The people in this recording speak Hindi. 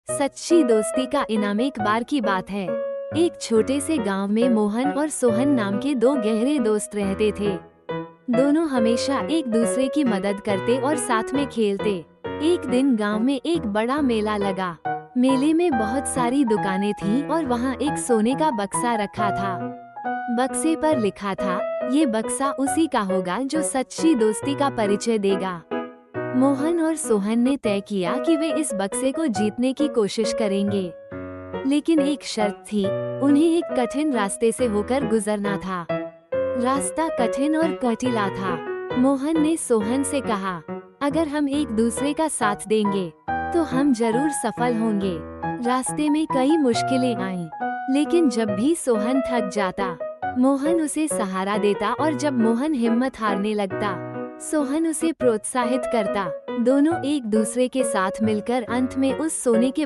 सच्ची दोस्ती का इनाम। एक बार की बात है, एक छोटे से गांव में मोहन और सोहन नाम के दो गहरे दोस्त रहते थे। दोनों हमेशा एक दूसरे की मदद करते और साथ में खेलते। एक दिन गांव में एक बड़ा मेला लगा। मेले में बहुत सारी दुकानें थीं और वहां एक सोने का बक्सा रखा था। बक्से पर लिखा था, ये बक्सा उसी का होगा जो सच्ची दोस्ती का परिचय देगा। मोहन और सोहन ने तय किया कि वे इस बक्से को जीतने की कोशिश करेंगे, लेकिन एक शर्त थी, उन्हें एक कठिन रास्ते से होकर गुजरना था। रास्ता कठिन और कटीला था। मोहन ने सोहन से कहा, अगर हम एक दूसरे का साथ देंगे तो हम जरूर सफल होंगे। रास्ते में कई मुश्किलें आईं, लेकिन जब भी सोहन थक जाता, मोहन उसे सहारा देता और जब मोहन हिम्मत हारने लगता, सोहन उसे प्रोत्साहित करता। दोनों एक दूसरे के साथ मिलकर अंत में उस सोने के